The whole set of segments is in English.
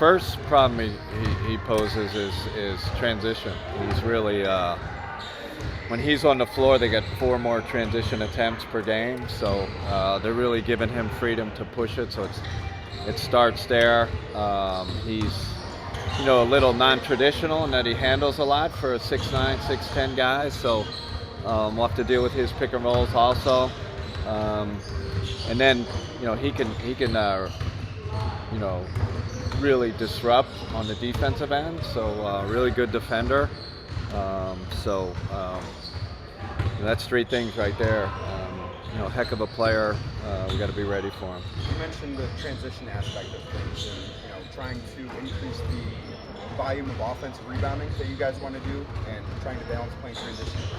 first problem he poses is transition. He's really when he's on the floor, they get 4 more transition attempts per game, so they're really giving him freedom to push it. So it starts there. He's a little non-traditional in that he handles a lot for a 6'9", 6'10" guy. So we'll have to deal with his pick and rolls also. And then he can really disrupt on the defensive end. So really good defender. That's 3 things right there. Heck of a player. We got to be ready for him. You mentioned the transition aspect of things, and trying to increase the volume of offensive rebounding that you guys want to do, and trying to balance playing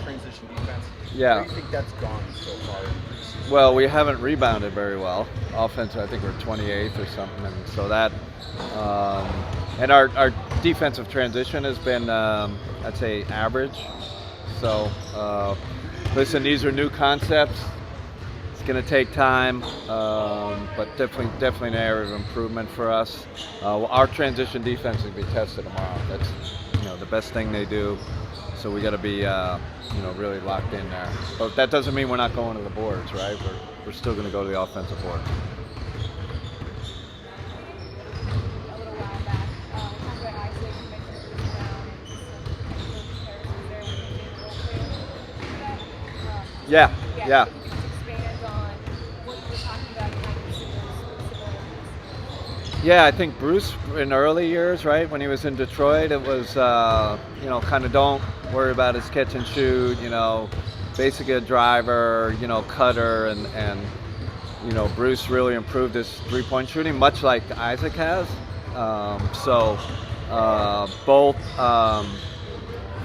transition defense. Yeah. How do you think that's gone so far in the preseason? Well, we haven't rebounded very well. Offense, I think we're 28th or something, and so that. And our defensive transition has been, I'd say, average. So, listen, these are new concepts. It's going to take time, but definitely an area of improvement for us. Our transition defense will be tested tomorrow. That's the best thing they do. So we got to be really locked in there. But that doesn't mean we're not going to the boards, right? We're still going to go to the offensive board. Yeah. Yeah, I think Bruce in early years, right, when he was in Detroit, it was, kind of don't worry about his catch and shoot, basically a driver, cutter, and Bruce really improved his 3-point shooting, much like Isaac has. Both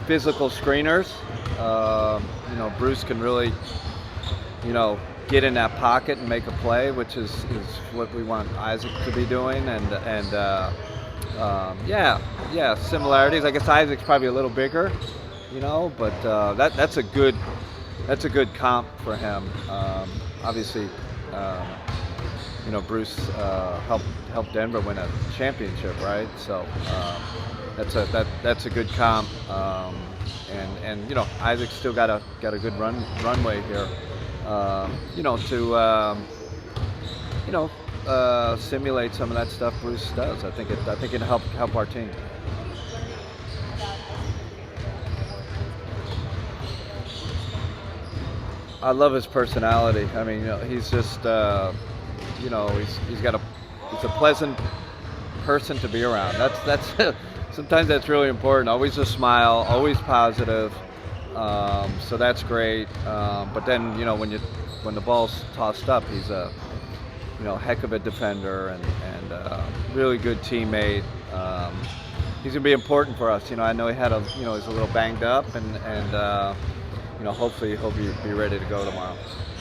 physical screeners. Bruce can really, get in that pocket and make a play, which is what we want Isaac to be doing. Similarities. I guess Isaac's probably a little bigger, but that's a good comp for him. Obviously, Bruce helped Denver win a championship, right? So that's a good comp. And Isaac's still got a good runway here, to simulate some of that stuff Bruce does. I think it'll help our team. I love his personality. I mean, he's just he's a pleasant person to be around. That's sometimes that's really important. Always a smile, always positive. So that's great. But then when the ball's tossed up, he's a heck of a defender and really good teammate. He's gonna be important for us. I know he had he's a little banged up and hopefully he'll be ready to go tomorrow.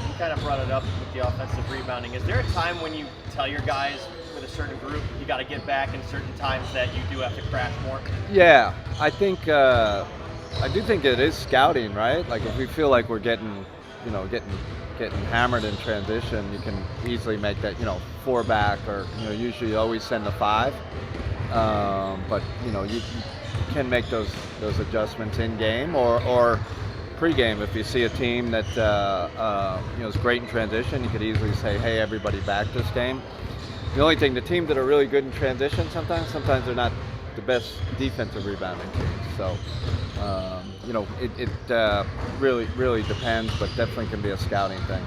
You kind of brought it up with the offensive rebounding. Is there a time when you tell your guys with a certain group you got to get back, and certain times that you do have to crash more? Yeah, I think I do think it is scouting, right? Like if we feel like we're getting hammered in transition, you can easily make that 4 back, or usually you always send a 5. But you can make those adjustments in game or pre-game. If you see a team that is great in transition, you could easily say, hey, everybody back this game. The only thing, the teams that are really good in transition, sometimes they're not the best defensive rebounding teams. So it really depends, but definitely can be a scouting thing.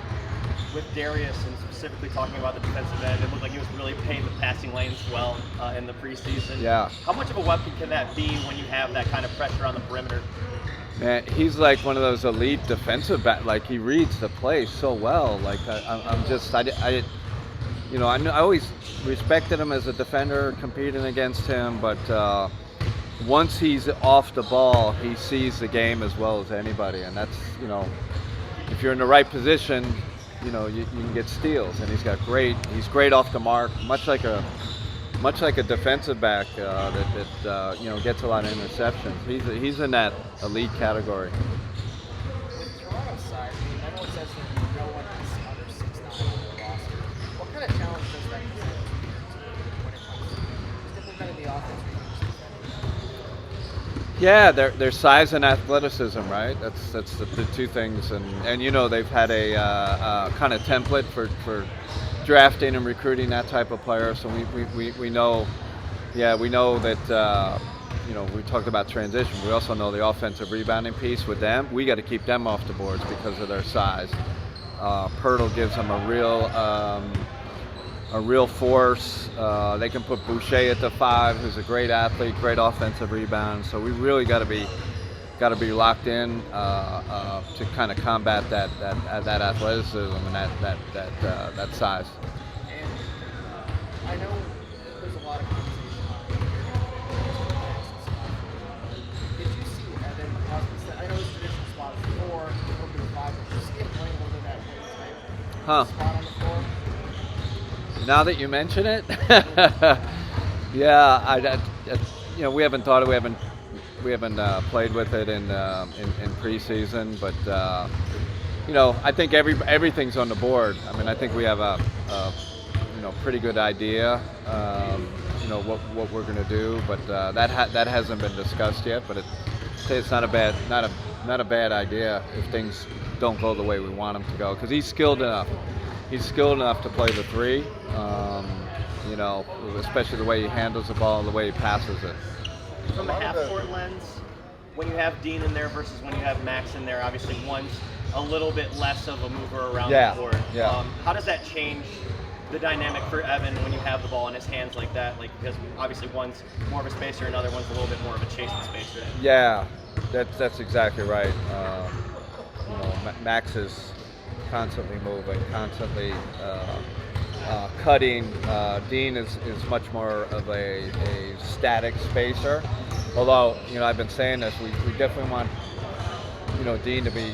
With Darius, and specifically talking about the defensive end, it looked like he was really paying the passing lanes well in the preseason. Yeah. How much of a weapon can that be when you have that kind of pressure on the perimeter? Man, he's like one of those elite defensive back. Like he reads the play so well. Like I always respected him as a defender, competing against him, but once he's off the ball, he sees the game as well as anybody, and that's if you're in the right position, you can get steals, and he's great off the mark, much like a defensive back that gets a lot of interceptions. He's in that elite category. The Toronto side, everyone says that no one is under 6'9" on the roster. What kind of challenge does that present when it comes to implementing the Yeah, their size and athleticism, right? That's the two things, and they've had a kind of template for drafting and recruiting that type of player. So we know, yeah, we know that we talked about transition. We also know the offensive rebounding piece with them. We got to keep them off the boards because of their size. Pirtle gives them a real force. They can put Boucher at the 5, who's a great athlete, great offensive rebound. So we really got to be locked in to kind of combat that athleticism and that size. And I know there's a lot of conversation on did you see Evan Husband? I know his traditional spot is 4, over the 5. Did you see him playing over that wing type spot on the floor? Now that you mention it, yeah, we haven't thought of, we haven't played with it in preseason, but I think everything's on the board. I mean, I think we have a pretty good idea, what we're going to do, but that hasn't been discussed yet. But it's not a bad idea if things don't go the way we want them to go, because he's skilled enough. He's skilled enough to play the 3, especially the way he handles the ball and the way he passes it. From a half-court lens, when you have Dean in there versus when you have Max in there, obviously one's a little bit less of a mover around the court. Yeah. How does that change the dynamic for Evan when you have the ball in his hands like that? Like, because obviously one's more of a spacer, another one's a little bit more of a chasing spacer. Yeah, that's exactly right. Max is constantly moving, constantly cutting. Dean is much more of a static spacer. Although, I've been saying this, we definitely want, Dean to be,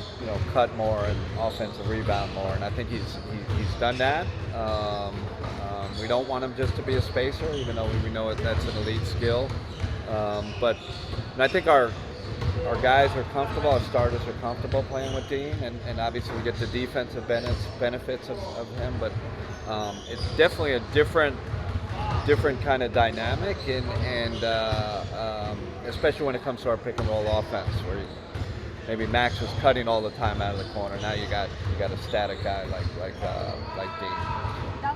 cut more and offensive rebound more, and I think he's done that. We don't want him just to be a spacer, even though we know that's an elite skill. But I think our guys are comfortable, our starters are comfortable playing with Dean, and obviously we get the defensive benefits of him, but it's definitely a different kind of dynamic, and especially when it comes to our pick and roll offense, where maybe Max was cutting all the time out of the corner. Now you got a static guy like Dean. That